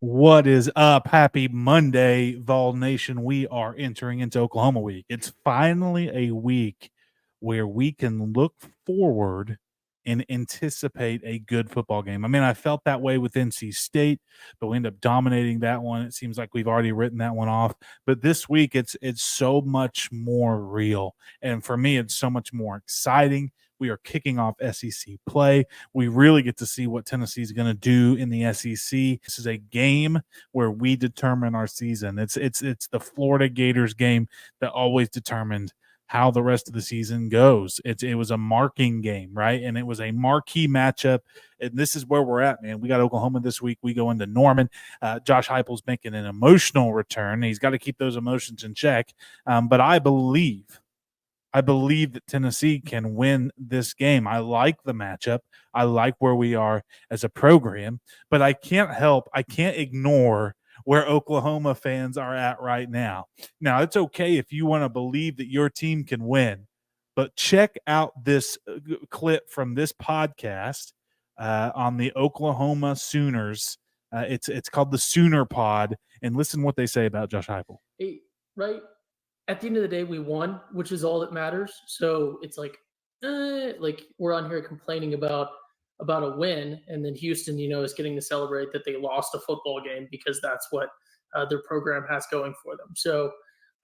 What is up? Happy Monday, Vol Nation. We are entering into Oklahoma week. It's finally a week where we can look forward and anticipate a good football game. I mean, I felt that way with NC State, but we end up dominating that one. It seems like we've already written that one off. But this week, it's so much more real, and for me, it's so much more exciting. We are kicking off SEC play. We really get to see what Tennessee is going to do in the SEC. This is a game where we determine our season. It's the Florida Gators game that always determined how the rest of the season goes. It was a marking game, right? And it was a marquee matchup. And this is where we're at, man. We got Oklahoma this week. We go into Norman. Josh Heupel's making an emotional return. He's got to keep those emotions in check. But I believe that Tennessee can win this game. I like the matchup. I like where we are as a program, but I can't ignore where Oklahoma fans are at right now. Now, it's okay if you want to believe that your team can win, but check out this clip from this podcast on the Oklahoma Sooners. It's called the Sooner Pod, and listen what they say about Josh Heupel. Hey, right? At the end of the day, we won, which is all that matters. So it's like we're on here complaining about a win, and then Houston, is getting to celebrate that they lost a football game because that's what their program has going for them. So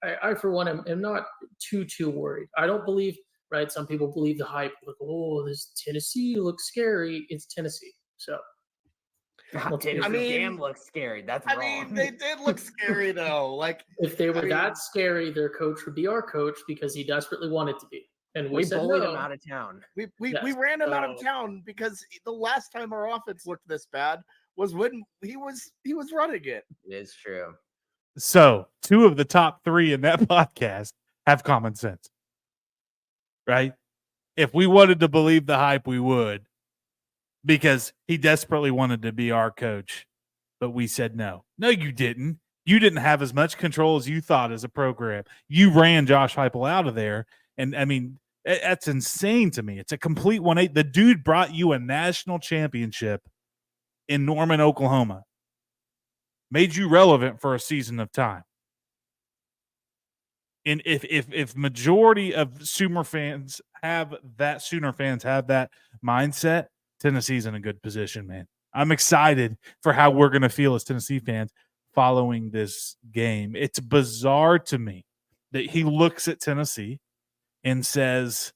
I for one, am not too worried. I don't believe, right? Some people believe the hype, like, oh, this Tennessee looks scary. It's Tennessee. So Tennessee game looks scary. That's wrong. I mean, they did look scary though. Like if they were that scary, their coach would be our coach because he desperately wanted to be. And we said bullied no. him out of town. We ran him out of town because the last time our offense looked this bad was when he was running it. It is true. So 2 of the top 3 in that podcast have common sense, right? If we wanted to believe the hype, we would, because he desperately wanted to be our coach, but we said no. No, you didn't. You didn't have as much control as you thought as a program. You ran Josh Heupel out of there, and I mean, that's insane to me. It's a complete 180. The dude brought you a national championship in Norman, Oklahoma. Made you relevant for a season of time. And if majority of Sooner fans have that mindset, Tennessee's in a good position, man. I'm excited for how we're going to feel as Tennessee fans following this game. It's bizarre to me that he looks at Tennessee and says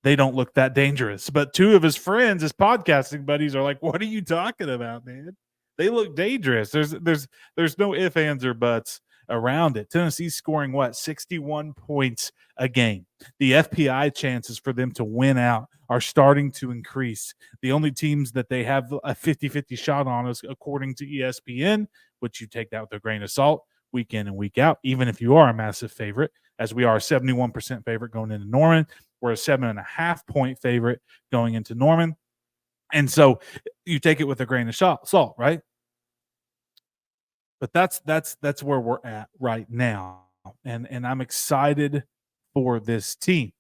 they don't look that dangerous. But 2 of his friends, his podcasting buddies, are like, what are you talking about, man? They look dangerous. There's no ifs, ands, or buts around it. Tennessee's scoring 61 points a game. The FPI chances for them to win out are starting to increase. The only teams that they have a 50-50 shot on is, according to ESPN, which you take that with a grain of salt, week in and week out, even if you are a massive favorite, as we are a 71% favorite going into Norman. We're a 7.5 point favorite going into Norman. And so you take it with a grain of salt, right? But that's where we're at right now. And I'm excited for this team.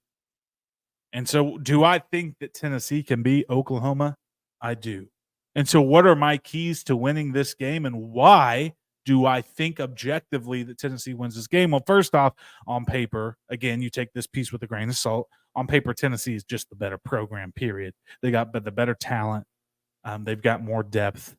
And so do I think that Tennessee can beat Oklahoma? I do. And so what are my keys to winning this game, and why do I think objectively that Tennessee wins this game? Well, first off, on paper, again, you take this piece with a grain of salt. On paper, Tennessee is just the better program, period. They got the better talent. They've got more depth,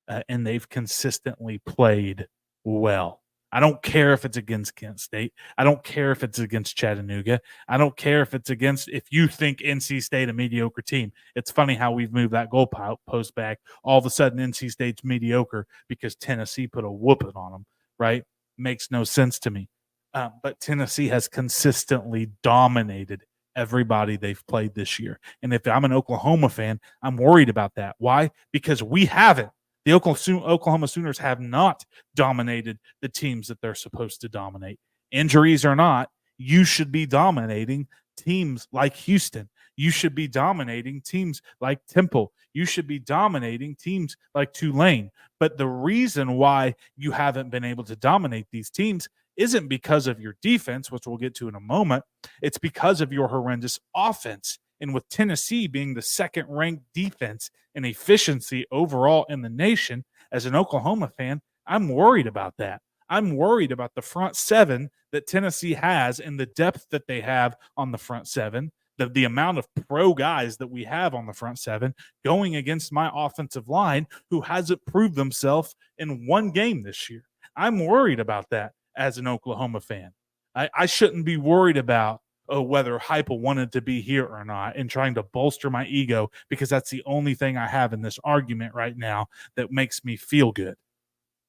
and they've consistently played well. I don't care if it's against Kent State. I don't care if it's against Chattanooga. I don't care if you think NC State a mediocre team. It's funny how we've moved that goalpost back. All of a sudden, NC State's mediocre because Tennessee put a whooping on them, right? Makes no sense to me. But Tennessee has consistently dominated everybody they've played this year. And if I'm an Oklahoma fan, I'm worried about that. Why? Because we haven't. The Oklahoma Sooners have not dominated the teams that they're supposed to dominate. Injuries or not, you should be dominating teams like Houston. You should be dominating teams like Temple. You should be dominating teams like Tulane. But the reason why you haven't been able to dominate these teams isn't because of your defense, which we'll get to in a moment. It's because of your horrendous offense. And with Tennessee being the second-ranked defense in efficiency overall in the nation, as an Oklahoma fan, I'm worried about that. I'm worried about the front seven that Tennessee has and the depth that they have on the front seven, the amount of pro guys that we have on the front seven going against my offensive line who hasn't proved themselves in one game this year. I'm worried about that as an Oklahoma fan. I shouldn't be worried about whether Heupel wanted to be here or not and trying to bolster my ego because that's the only thing I have in this argument right now that makes me feel good,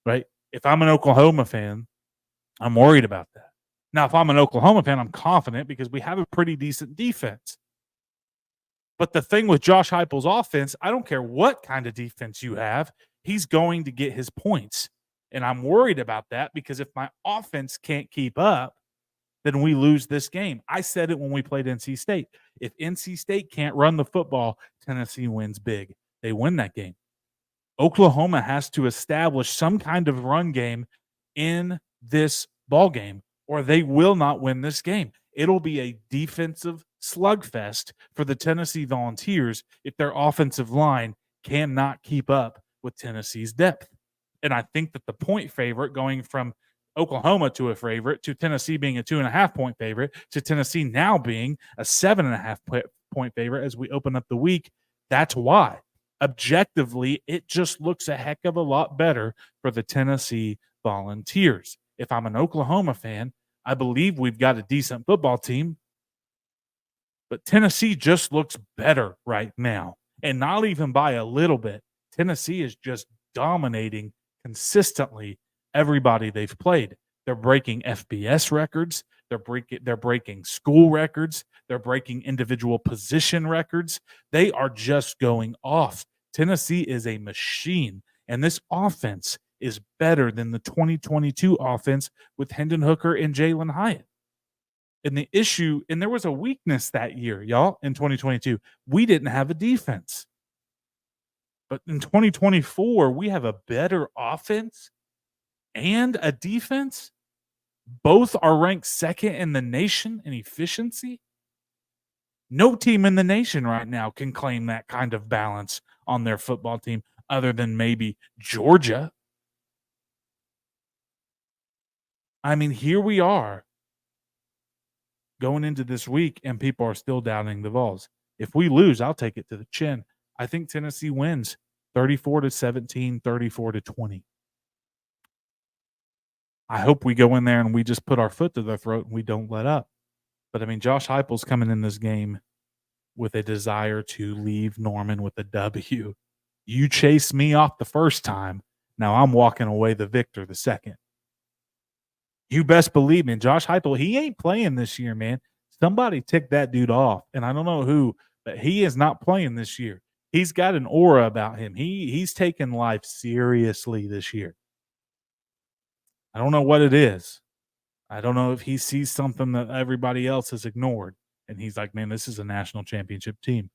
right? If I'm an Oklahoma fan, I'm worried about that. Now, if I'm an Oklahoma fan, I'm confident because we have a pretty decent defense. But the thing with Josh Heupel's offense, I don't care what kind of defense you have, he's going to get his points. And I'm worried about that because if my offense can't keep up, then we lose this game. I said it when we played NC State. If NC State can't run the football, Tennessee wins big. They win that game. Oklahoma has to establish some kind of run game in this ball game, or they will not win this game. It'll be a defensive slugfest for the Tennessee Volunteers if their offensive line cannot keep up with Tennessee's depth. And I think that the point favorite going from Oklahoma to a favorite to Tennessee being a 2.5 point favorite to Tennessee now being a 7.5 point favorite as we open up the week, that's why. Objectively, it just looks a heck of a lot better for the Tennessee Volunteers. If I'm an Oklahoma fan, I believe we've got a decent football team, but Tennessee just looks better right now. And not even by a little bit. Tennessee is just dominating consistently everybody they've played. They're breaking FBS records. They're breaking school records. They're breaking individual position records. They are just going off. Tennessee is a machine, and this offense is better than the 2022 offense with Hendon Hooker and Jalen Hyatt. And the issue, and there was a weakness that year, y'all, in 2022. We didn't have a defense. But in 2024, we have a better offense and a defense. Both are ranked second in the nation in efficiency. No team in the nation right now can claim that kind of balance on their football team other than maybe Georgia. I mean, here we are going into this week, and people are still doubting the Vols. If we lose, I'll take it to the chin. I think Tennessee wins 34-17, 34-20. I hope we go in there and we just put our foot to their throat and we don't let up. But, I mean, Josh Heupel's coming in this game with a desire to leave Norman with a W. You chased me off the first time. Now I'm walking away the victor the second. You best believe me. Josh Heupel, he ain't playing this year, man. Somebody ticked that dude off, and I don't know who, but he is not playing this year. He's got an aura about him. He's taking life seriously this year. I don't know what it is. I don't know if he sees something that everybody else has ignored, and he's like, man, this is a national championship team.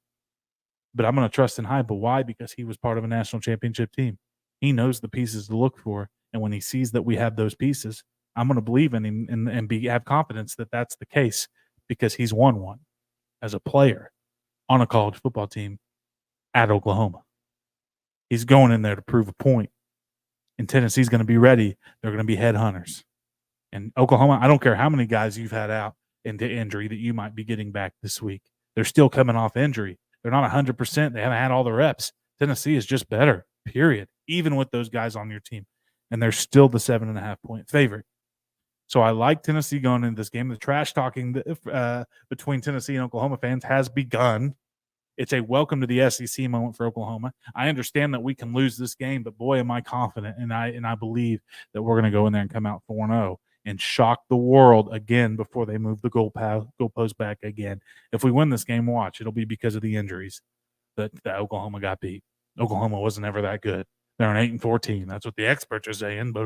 But I'm going to trust in Heupel. Why? Because he was part of a national championship team. He knows the pieces to look for, and when he sees that we have those pieces, I'm going to believe in him and have confidence that that's the case because he's won one as a player on a college football team at Oklahoma. He's going in there to prove a point, and Tennessee's going to be ready. They're going to be headhunters. And Oklahoma, I don't care how many guys you've had out into injury that you might be getting back this week. They're still coming off injury. They're not 100%. They haven't had all the reps. Tennessee is just better, period, even with those guys on your team. And they're still the 7.5 point favorite. So I like Tennessee going into this game. The trash talking between Tennessee and Oklahoma fans has begun. It's a welcome to the SEC moment for Oklahoma. I understand that we can lose this game, but boy, am I confident, and I believe that we're going to go in there and come out 4-0 and shock the world again before they move the goalpost back again. If we win this game, watch, it'll be because of the injuries that Oklahoma got beat. Oklahoma wasn't ever that good. They're an 8-4 team. That's what the experts are saying. But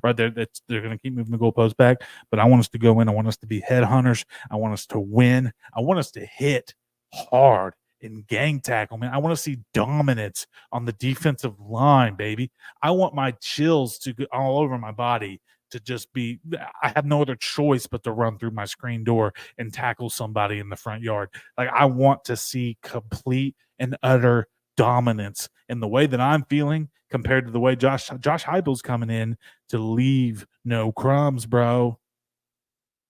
right there, they're going to keep moving the goalposts back. But I want us to go in. I want us to be headhunters. I want us to win. I want us to hit hard and gang tackle, man. I want to see dominance on the defensive line, baby. I want my chills to go all over my body to just be – I have no other choice but to run through my screen door and tackle somebody in the front yard. Like, I want to see complete and utter dominance and the way that I'm feeling compared to the way Josh Heupel's coming in to leave no crumbs, bro.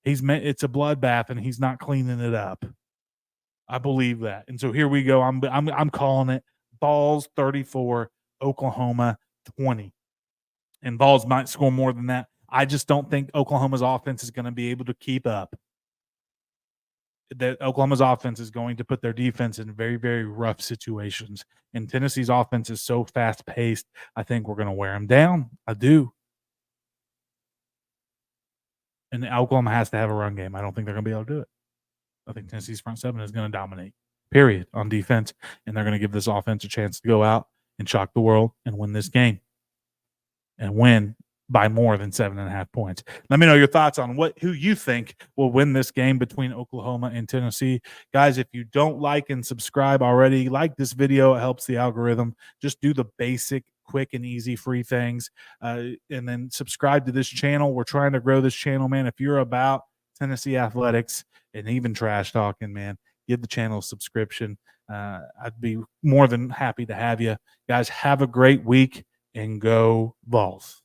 It's a bloodbath, and he's not cleaning it up. I believe that. And so here we go. I'm calling it. Vols 34, Oklahoma 20. And Vols might score more than that. I just don't think Oklahoma's offense is going to be able to keep up. That Oklahoma's offense is going to put their defense in very, very rough situations. And Tennessee's offense is so fast-paced, I think we're going to wear them down. I do. And Oklahoma has to have a run game. I don't think they're going to be able to do it. I think Tennessee's front seven is going to dominate, period, on defense. And they're going to give this offense a chance to go out and shock the world and win this game. And win by more than 7.5 points. Let me know your thoughts on who you think will win this game between Oklahoma and Tennessee. Guys, if you don't like and subscribe already, like this video. It helps the algorithm. Just do the basic, quick, and easy free things. And then subscribe to this channel. We're trying to grow this channel, man. If you're about Tennessee athletics and even trash talking, man, give the channel a subscription. I'd be more than happy to have you. Guys, have a great week. And go Vols.